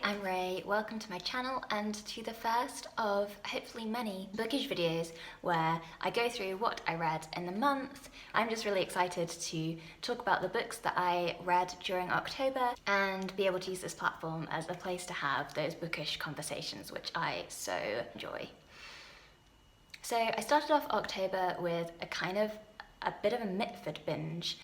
Hi, I'm Ray. Welcome to my channel and to the first of hopefully many bookish videos where I go through what I read in the month. I'm just really excited to talk about the books that I read during October and be able to use this platform as a place to have those bookish conversations, which I so enjoy. So I started off October with a bit of a Mitford binge.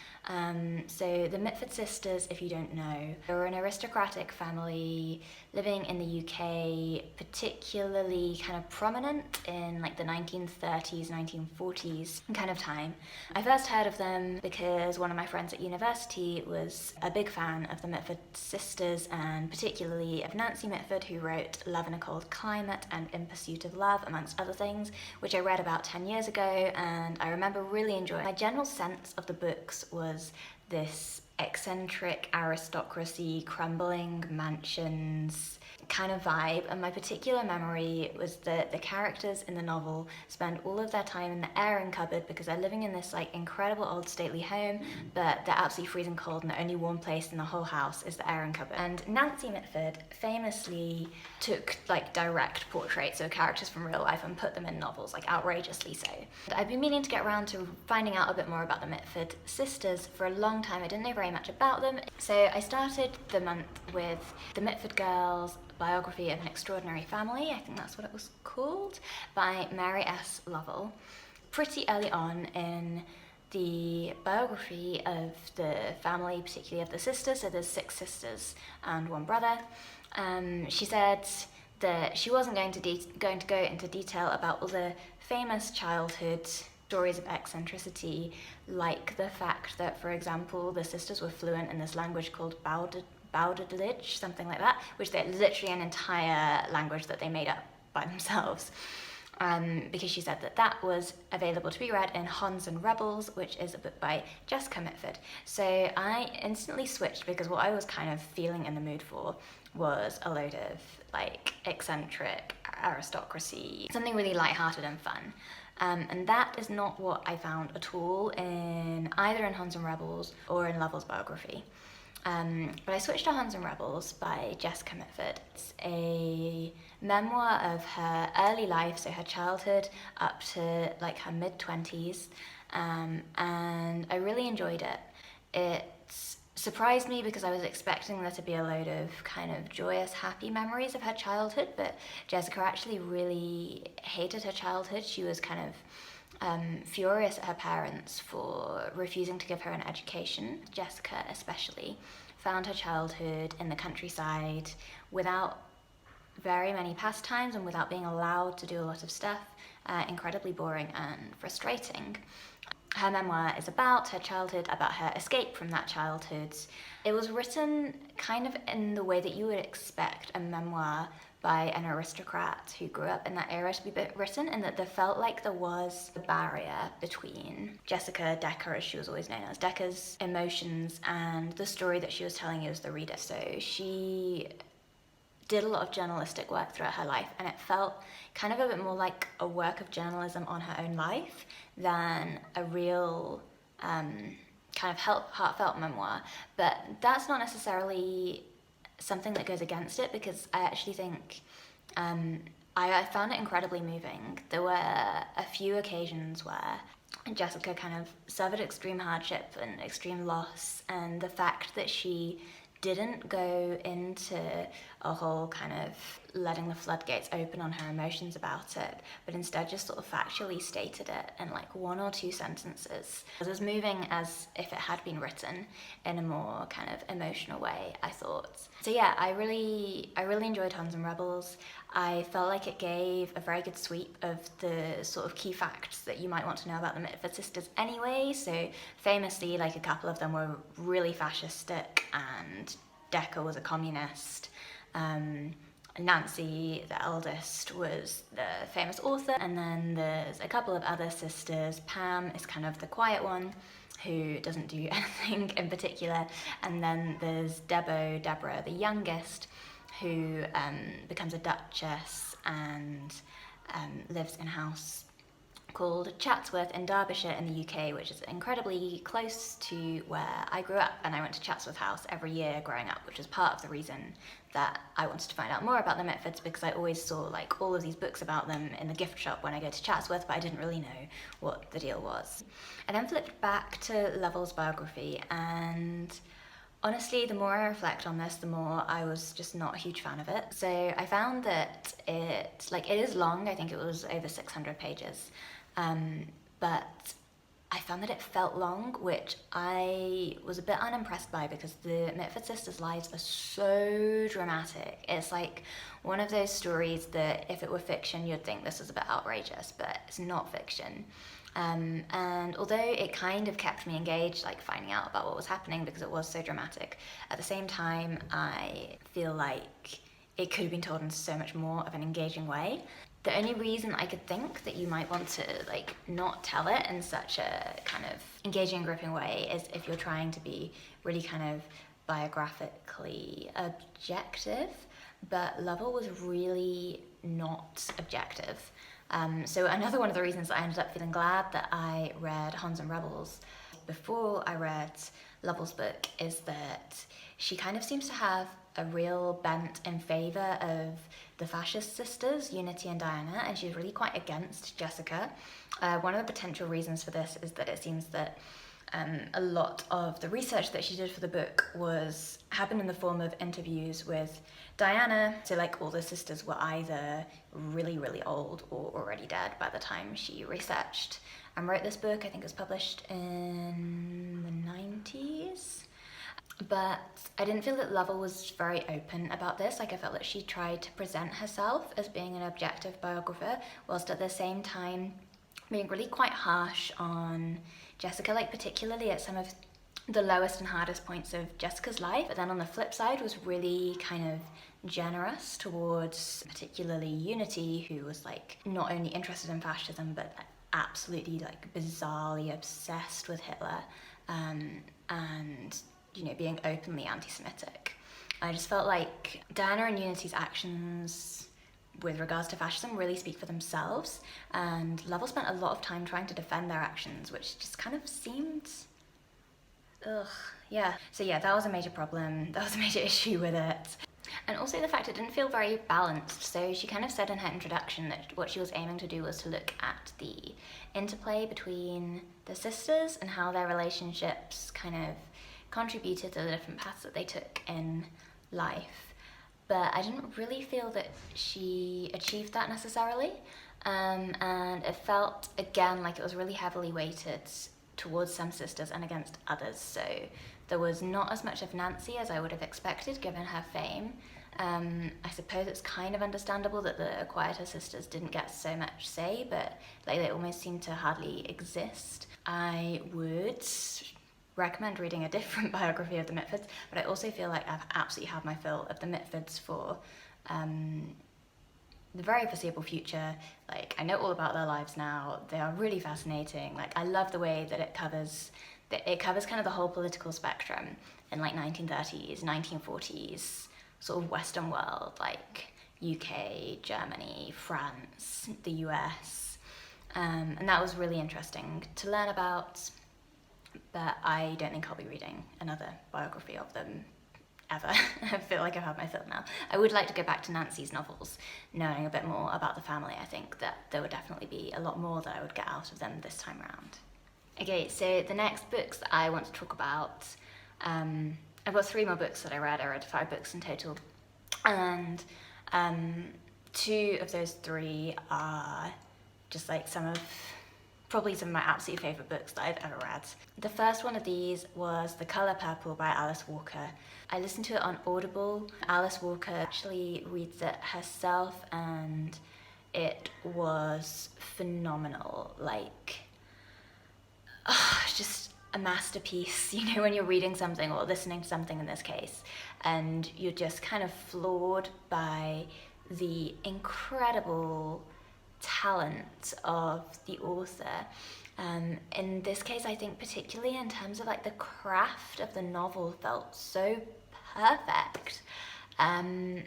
So the Mitford sisters, if you don't know, they were an aristocratic family living in the UK, particularly kind of prominent in like the 1930s, 1940s kind of time. I first heard of them because one of my friends at university was a big fan of the Mitford sisters and particularly of Nancy Mitford, who wrote Love in a Cold Climate and In Pursuit of Love, amongst other things, which I read about 10 years ago, and I remember really enjoying. My general sense of the books was this eccentric aristocracy, crumbling mansions kind of vibe, and my particular memory was that the characters in the novel spend all of their time in the airing cupboard because they're living in this like incredible old stately home, but they're absolutely freezing cold and the only warm place in the whole house is the airing cupboard. And Nancy Mitford famously took like direct portraits of characters from real life and put them in novels, like outrageously so. And I've been meaning to get around to finding out a bit more about the Mitford sisters for a long time. I didn't know very much about them, so I started the month with The Mitford Girls, Biography of an Extraordinary Family, I think that's what it was called, by Mary S. Lovell. Pretty early on in the biography of the family, particularly of the sisters, so there's 6 sisters and 1 brother, she said that she wasn't going to go into detail about all the famous childhood stories of eccentricity, like the fact that, for example, the sisters were fluent in this language called Bowdadlage, something like that, which they're literally an entire language that they made up by themselves. Because she said that that was available to be read in Hons and Rebels, which is a book by Jessica Mitford. So I instantly switched because what I was kind of feeling in the mood for was a load of like eccentric aristocracy, something really lighthearted and fun. And that is not what I found at all in either in Hons and Rebels or in Lovell's biography. But I switched to Hons and Rebels by Jessica Mitford. It's a memoir of her early life, so her childhood up to like her mid-20s, and I really enjoyed it. It surprised me because I was expecting there to be a load of kind of joyous, happy memories of her childhood, but Jessica actually really hated her childhood. She was kind of furious at her parents for refusing to give her an education. Jessica especially found her childhood in the countryside without very many pastimes and without being allowed to do a lot of stuff, incredibly boring and frustrating. Her memoir is about her childhood, about her escape from that childhood. It was written kind of in the way that you would expect a memoir by an aristocrat who grew up in that era to be written, and that there felt like there was a barrier between Jessica Decker, as she was always known as, Decker's emotions and the story that she was telling you as the reader. So she did a lot of journalistic work throughout her life, and it felt kind of a bit more like a work of journalism on her own life than a real kind of heartfelt memoir. But that's not necessarily something that goes against it, because I actually think I found it incredibly moving. There were a few occasions where Jessica kind of suffered extreme hardship and extreme loss, and the fact that she didn't go into a whole kind of letting the floodgates open on her emotions about it, but instead just sort of factually stated it in like 1 or 2 sentences. It was as moving as if it had been written in a more kind of emotional way, I thought. So yeah, I really enjoyed Hons and Rebels. I felt like it gave a very good sweep of the sort of key facts that you might want to know about the Mitford sisters anyway. So famously, like a couple of them were really fascistic and Decker was a communist. Nancy, the eldest, was the famous author, and then there's a couple of other sisters. Pam is kind of the quiet one who doesn't do anything in particular, and then there's Deborah, the youngest, who becomes a duchess and lives in house called Chatsworth in Derbyshire in the UK, which is incredibly close to where I grew up, and I went to Chatsworth House every year growing up, which was part of the reason that I wanted to find out more about the Mitfords, because I always saw like all of these books about them in the gift shop when I go to Chatsworth, but I didn't really know what the deal was. I then flipped back to Lovell's biography, and honestly, the more I reflect on this, the more I was just not a huge fan of it. So I found that it is long. I think it was over 600 pages, but I found that it felt long, which I was a bit unimpressed by, because the Mitford sisters' lives are so dramatic. It's like one of those stories that if it were fiction, you'd think this is a bit outrageous, but it's not fiction. And although it kind of kept me engaged, like finding out about what was happening because it was so dramatic, at the same time, I feel like it could have been told in so much more of an engaging way. The only reason I could think that you might want to like not tell it in such a kind of engaging, gripping way is if you're trying to be really kind of biographically objective, but Lovell was really not objective. So another one of the reasons I ended up feeling glad that I read Hons and Rebels before I read Lovell's book is that she kind of seems to have a real bent in favour of the fascist sisters, Unity and Diana, and she's really quite against Jessica. One of the potential reasons for this is that it seems that a lot of the research that she did for the book happened in the form of interviews with Diana. So like all the sisters were either really, really old or already dead by the time she researched and wrote this book. I think it was published in the 90s. But I didn't feel that Lovell was very open about this. Like I felt that she tried to present herself as being an objective biographer, whilst at the same time being really quite harsh on Jessica, like particularly at some of the lowest and hardest points of Jessica's life. But then on the flip side was really kind of generous towards particularly Unity, who was like not only interested in fascism but absolutely like bizarrely obsessed with Hitler, and you know, being openly anti-Semitic. I just felt like Diana and Unity's actions with regards to fascism really speak for themselves, and Lovell spent a lot of time trying to defend their actions, which just kind of seemed yeah. So yeah, that was a major problem, that was a major issue with it. And also the fact it didn't feel very balanced. So she kind of said in her introduction that what she was aiming to do was to look at the interplay between the sisters and how their relationships kind of contributed to the different paths that they took in life. But I didn't really feel that she achieved that necessarily. And it felt, again, like it was really heavily weighted towards some sisters and against others. So there was not as much of Nancy as I would have expected given her fame. I suppose it's kind of understandable that the quieter sisters didn't get so much say, but like they almost seemed to hardly exist. I would recommend reading a different biography of the Mitfords, but I also feel like I've absolutely had my fill of the Mitfords for the very foreseeable future. Like, I know all about their lives now. They are really fascinating. Like, I love the way that it covers kind of the whole political spectrum in like 1930s, 1940s, sort of Western world, like UK, Germany, France, the US. And that was really interesting to learn about, but I don't think I'll be reading another biography of them ever. I feel like I've had my fill now. I would like to go back to Nancy's novels, knowing a bit more about the family. I think that there would definitely be a lot more that I would get out of them this time around. Okay, so the next books that I want to talk about, I've got 3 more books that I read. I read 5 books in total, and 2 of those 3 are just like probably some of my absolute favourite books that I've ever read. The first one of these was The Colour Purple by Alice Walker. I listened to it on Audible. Alice Walker actually reads it herself, and it was phenomenal. Like, just a masterpiece, you know, when you're reading something or listening to something in this case, and you're just kind of floored by the incredible talent of the author. In this case, I think particularly in terms of like the craft of the novel felt so perfect. And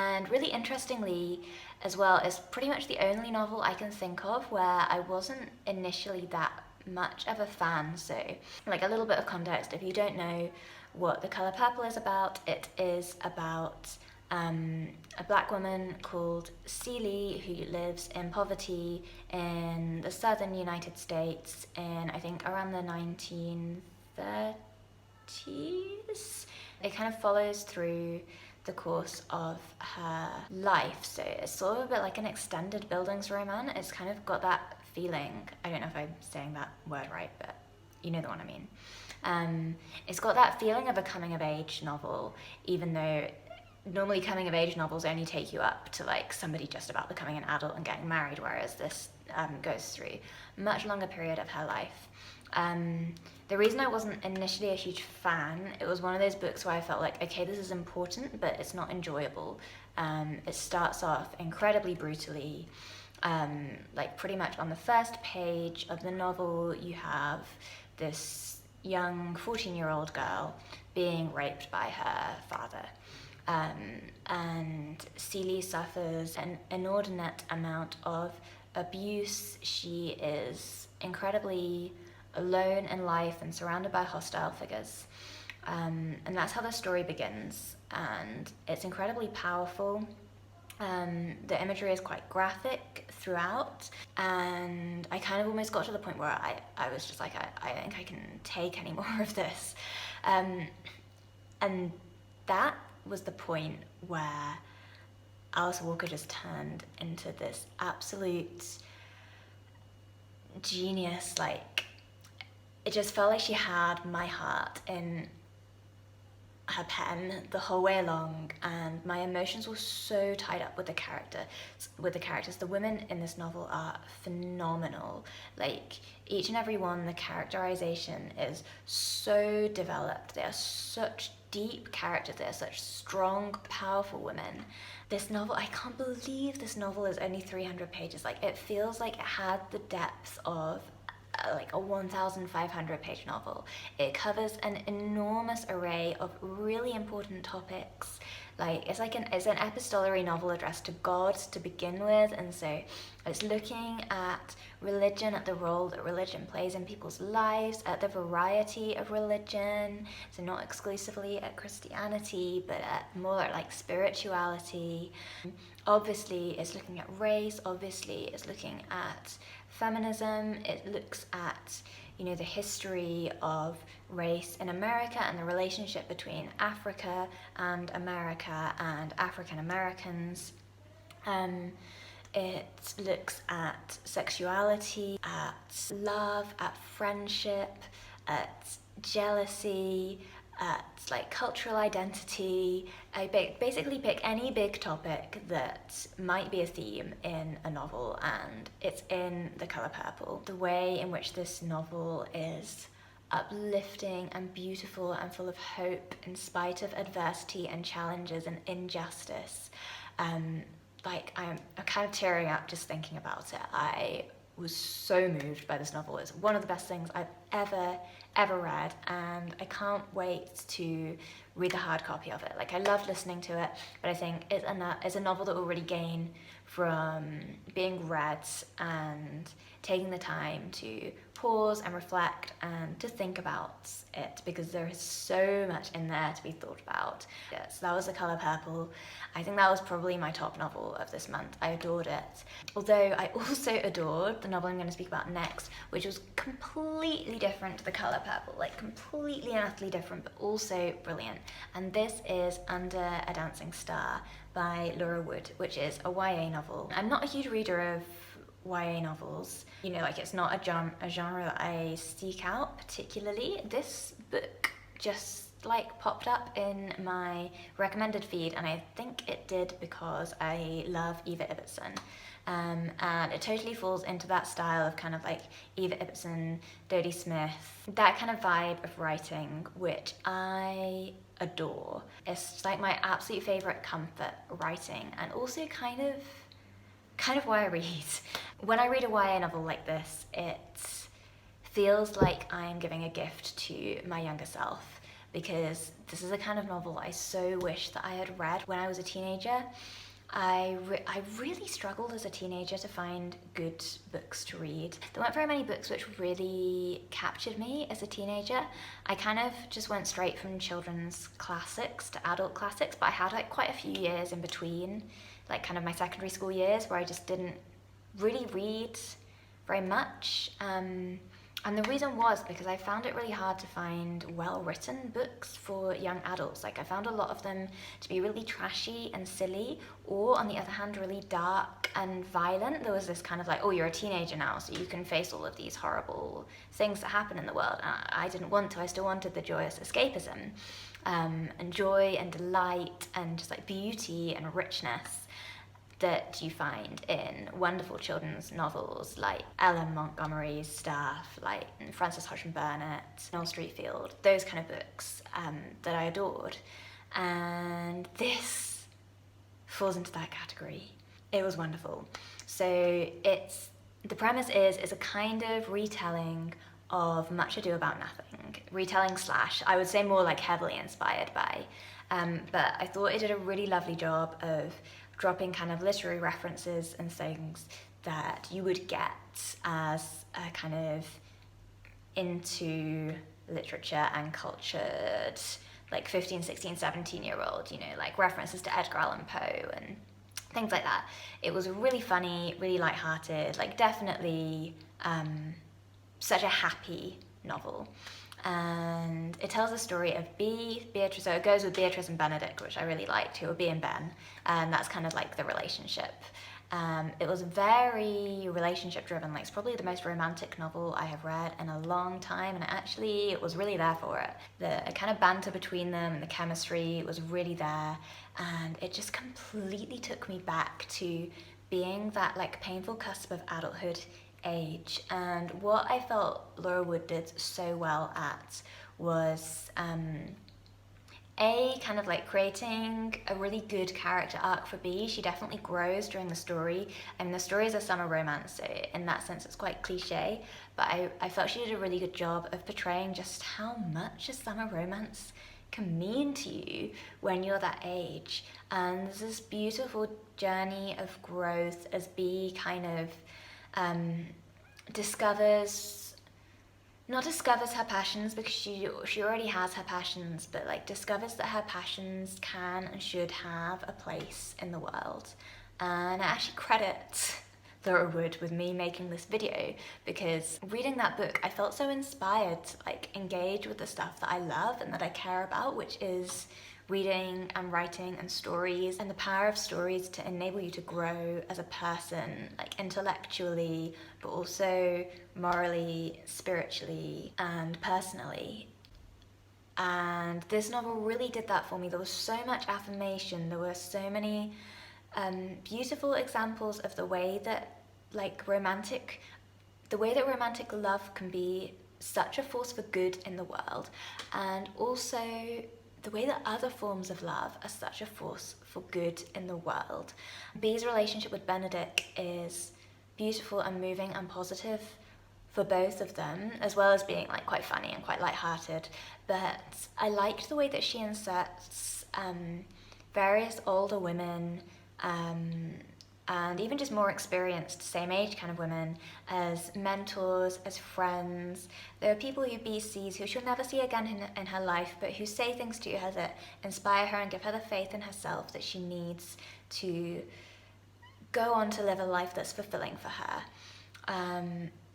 And really interestingly as well, it's pretty much the only novel I can think of where I wasn't initially that much of a fan. So, like, a little bit of context, if you don't know what The Colour Purple is about, it is about a black woman called Celie who lives in poverty in the southern United States in, I think, around the 1930s. It kind of follows through the course of her life, so it's sort of a bit like an extended buildings romance. It's kind of got that feeling. I don't know if I'm saying that word right, but you know the one I mean. It's got that feeling of a coming of age novel, even though normally coming of age novels only take you up to like somebody just about becoming an adult and getting married, whereas this goes through a much longer period of her life. The reason I wasn't initially a huge fan, it was one of those books where I felt like, okay, this is important, but it's not enjoyable. It starts off incredibly brutally. Like pretty much on the first page of the novel, you have this young 14-year-old girl being raped by her father. And Celie suffers an inordinate amount of abuse. She is incredibly alone in life and surrounded by hostile figures. And that's how the story begins. And it's incredibly powerful. The imagery is quite graphic throughout, and I kind of almost got to the point where I was just like, I think I can take any more of this. And that was the point where Alice Walker just turned into this absolute genius. Like, it just felt like she had my heart in her pen the whole way along, and my emotions were so tied up with the characters. The women in this novel are phenomenal. Like, each and every one, the characterization is so developed. They are such deep characters. They are such strong, powerful women. This novel, I can't believe this novel is only 300 pages. Like, it feels like it had the depth of like a 1,500 page novel. It covers an enormous array of really important topics. Like, it's an epistolary novel addressed to God to begin with, and so it's looking at religion, at the role that religion plays in people's lives, at the variety of religion, so not exclusively at Christianity, but at more like spirituality. Obviously, it's looking at race. Obviously, it's looking at feminism. It looks at, you know, the history of race in America and the relationship between Africa and America and African Americans. It looks at sexuality, at love, at friendship, at jealousy, at like cultural identity. I basically pick any big topic that might be a theme in a novel, and it's in The Colour Purple. The way in which this novel is uplifting and beautiful and full of hope in spite of adversity and challenges and injustice. Like, I'm kind of tearing up just thinking about it. I was so moved by this novel. It's one of the best things I've ever read, and I can't wait to read the hard copy of it. Like, I love listening to it, but I think it's a novel that will really gain from being read and taking the time to pause and reflect and to think about it, because there is so much in there to be thought about. Yes, that was The Colour Purple. I think that was probably my top novel of this month. I adored it. Although I also adored the novel I'm going to speak about next, which was completely different to The Colour Purple, like completely and utterly different, but also brilliant. And this is Under a Dancing Star by Laura Wood, which is a YA novel. I'm not a huge reader of YA novels. You know, like, it's not a genre that I seek out particularly. This book just like popped up in my recommended feed, and I think it did because I love Eva Ibbotson. And it totally falls into that style of kind of like Eva Ibbotson, Dodie Smith, that kind of vibe of writing, which I adore. It's like my absolute favourite comfort writing, and also kind of why I read. When I read a YA novel like this, it feels like I am giving a gift to my younger self, because this is a kind of novel I so wish that I had read when I was a teenager. I really struggled as a teenager to find good books to read. There weren't very many books which really captured me as a teenager. I kind of just went straight from children's classics to adult classics, but I had like quite a few years in between, like kind of my secondary school years, where I just didn't really read very much. And the reason was because I found it really hard to find well-written books for young adults. Like, I found a lot of them to be really trashy and silly, or on the other hand, really dark and violent. There was this kind of like, oh, you're a teenager now, so you can face all of these horrible things that happen in the world. And I didn't want to. I still wanted the joyous escapism, and joy and delight and just like beauty and richness that you find in wonderful children's novels like Ellen Montgomery's stuff, like Frances Hodgson Burnett, Noel Streatfeild, those kind of books that I adored. And this falls into that category. It was wonderful. So the premise is a kind of retelling of Much Ado About Nothing. Retelling / I would say more like heavily inspired by. But I thought it did a really lovely job of dropping kind of literary references and things that you would get as a kind of into literature and cultured like 15, 16, 17-year-old, you know, like references to Edgar Allan Poe and things like that. It was really funny, really lighthearted, like definitely such a happy novel. And it tells the story of Beatrice, so it goes with Beatrice and Benedict, which I really liked, who are B and Ben, and that's kind of like the relationship. It was very relationship driven, like it's probably the most romantic novel I have read in a long time, and it was really there for it. The kind of banter between them and the chemistry was really there, and it just completely took me back to being that like painful cusp of adulthood age. And what I felt Laura Wood did so well at was kind of like creating a really good character arc for B. She definitely grows during the story. I mean, the story is a summer romance, so in that sense it's quite cliche, but I felt she did a really good job of portraying just how much a summer romance can mean to you when you're that age. And there's this beautiful journey of growth as B kind of not discovers her passions, because she already has her passions, but like discovers that her passions can and should have a place in the world. And I actually credit Laura Wood with me making this video, because reading that book I felt so inspired to like engage with the stuff that I love and that I care about, which is reading and writing and stories, and the power of stories to enable you to grow as a person, like intellectually, but also morally, spiritually, and personally. And this novel really did that for me. There was so much affirmation, there were so many beautiful examples of the way that romantic love can be such a force for good in the world, and also the way that other forms of love are such a force for good in the world. B's relationship with Benedict is beautiful and moving and positive for both of them, as well as being like quite funny and quite lighthearted. But I liked the way that she inserts various older women and even just more experienced, same age kind of women as mentors, as friends. There are people who B sees who she'll never see again in her life, but who say things to her that inspire her and give her the faith in herself that she needs to go on to live a life that's fulfilling for her.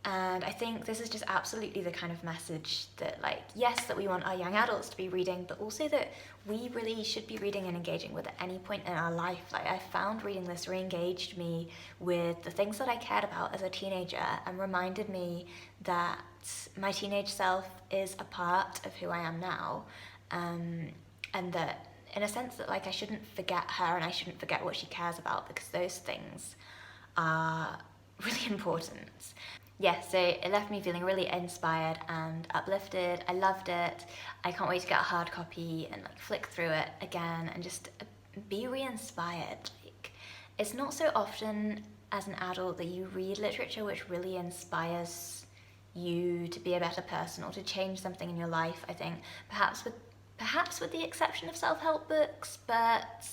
And I think this is just absolutely the kind of message that, like, yes, that we want our young adults to be reading, but also that we really should be reading and engaging with at any point in our life. Like, I found reading this re-engaged me with the things that I cared about as a teenager, and reminded me that my teenage self is a part of who I am now, and that, in a sense, that like I shouldn't forget her and I shouldn't forget what she cares about, because those things are really important. Yeah, so it left me feeling really inspired and uplifted. I loved it. I can't wait to get a hard copy and like flick through it again and just be re-inspired. Like, it's not so often as an adult that you read literature which really inspires you to be a better person or to change something in your life. I think perhaps with perhaps with the exception of self-help books, but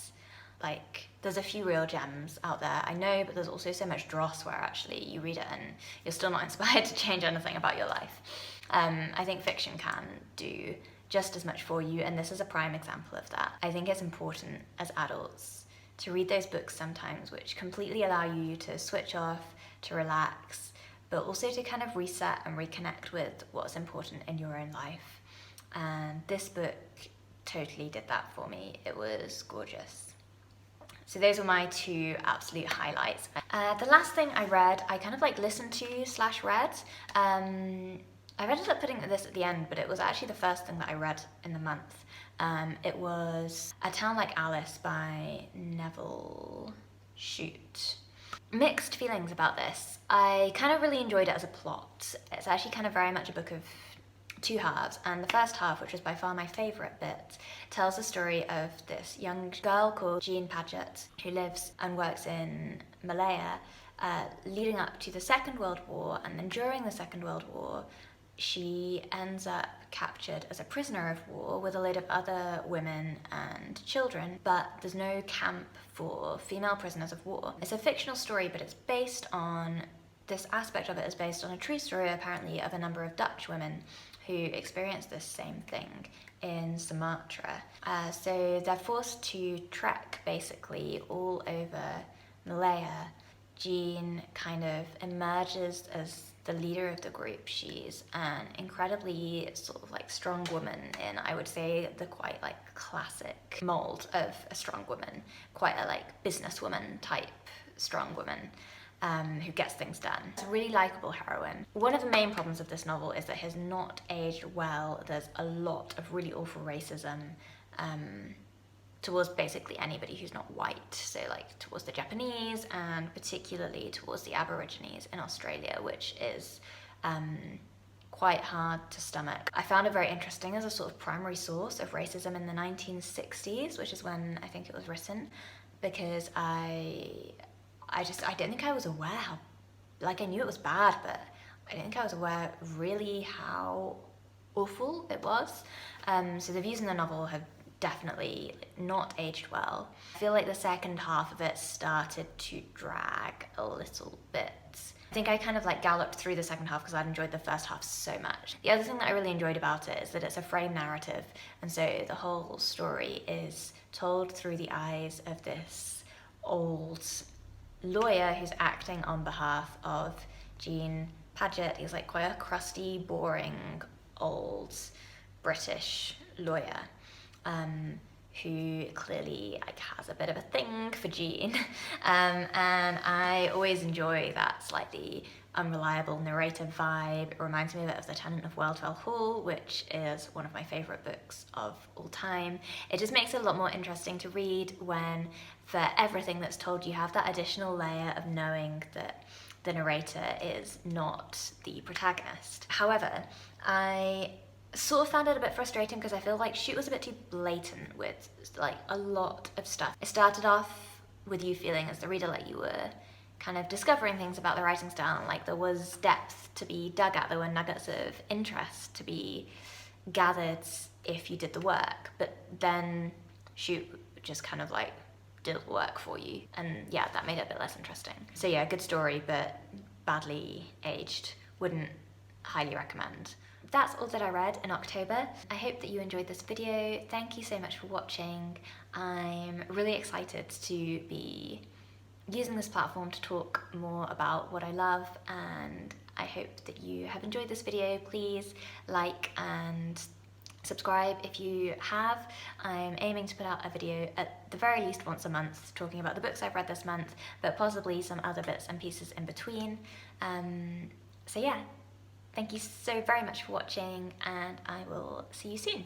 like there's a few real gems out there, I know, but there's also so much dross where actually you read it and you're still not inspired to change anything about your life. I think fiction can do just as much for you, and this is a prime example of that. I think it's important as adults to read those books sometimes which completely allow you to switch off, to relax, but also to kind of reset and reconnect with what's important in your own life. And this book totally did that for me. It was gorgeous. So those were my two absolute highlights. The last thing I read, I kind of like listened to / read. I ended up putting this at the end, but it was actually the first thing that I read in the month. It was A Town Like Alice by Nevil, Shute. Mixed feelings about this. I kind of really enjoyed it as a plot. It's actually kind of very much a book of two halves, and the first half, which was by far my favourite bit, tells the story of this young girl called Jean Paget who lives and works in Malaya leading up to the Second World War, and then during the Second World War she ends up captured as a prisoner of war with a load of other women and children, but there's no camp for female prisoners of war. It's a fictional story, but it's based on, this aspect of it is based on a true story apparently of a number of Dutch women who experienced this same thing in Sumatra. So they're forced to trek basically all over Malaya. Jean kind of emerges as the leader of the group. She's an incredibly sort of like strong woman in, I would say, the quite like classic mold of a strong woman, quite a like businesswoman type strong woman. Who gets things done. It's a really likeable heroine. One of the main problems of this novel is that it has not aged well. There's a lot of really awful racism towards basically anybody who's not white. So like towards the Japanese and particularly towards the Aborigines in Australia, which is quite hard to stomach. I found it very interesting as a sort of primary source of racism in the 1960s, which is when I think it was written, because I don't think I was aware how, like I knew it was bad, but I didn't think I was aware really how awful it was. So the views in the novel have definitely not aged well. I feel like the second half of it started to drag a little bit. I think I kind of like galloped through the second half because I'd enjoyed the first half so much. The other thing that I really enjoyed about it is that it's a frame narrative, and so the whole story is told through the eyes of this old lawyer who's acting on behalf of Jean Paget. He's like quite a crusty, boring, old British lawyer who clearly like has a bit of a thing for Jean. And I always enjoy that slightly unreliable narrative vibe. It reminds me a bit of The Tenant of Wildfell Hall, which is one of my favourite books of all time. It just makes it a lot more interesting to read when, for everything that's told, you have that additional layer of knowing that the narrator is not the protagonist. However, I sort of found it a bit frustrating because I feel like Shute was a bit too blatant with like a lot of stuff. It started off with you feeling as the reader like you were kind of discovering things about the writing style, like there was depth to be dug at, there were nuggets of interest to be gathered if you did the work, but then Shute just kind of like did the work for you, and yeah, that made it a bit less interesting. So yeah, good story, but badly aged. Wouldn't highly recommend. That's all that I read in October. I hope that you enjoyed this video. Thank you so much for watching. I'm really excited to be using this platform to talk more about what I love, and I hope that you have enjoyed this video. Please like and subscribe if you have. I'm aiming to put out a video at the very least once a month talking about the books I've read this month, but possibly some other bits and pieces in between. So yeah, thank you so very much for watching, and I will see you soon.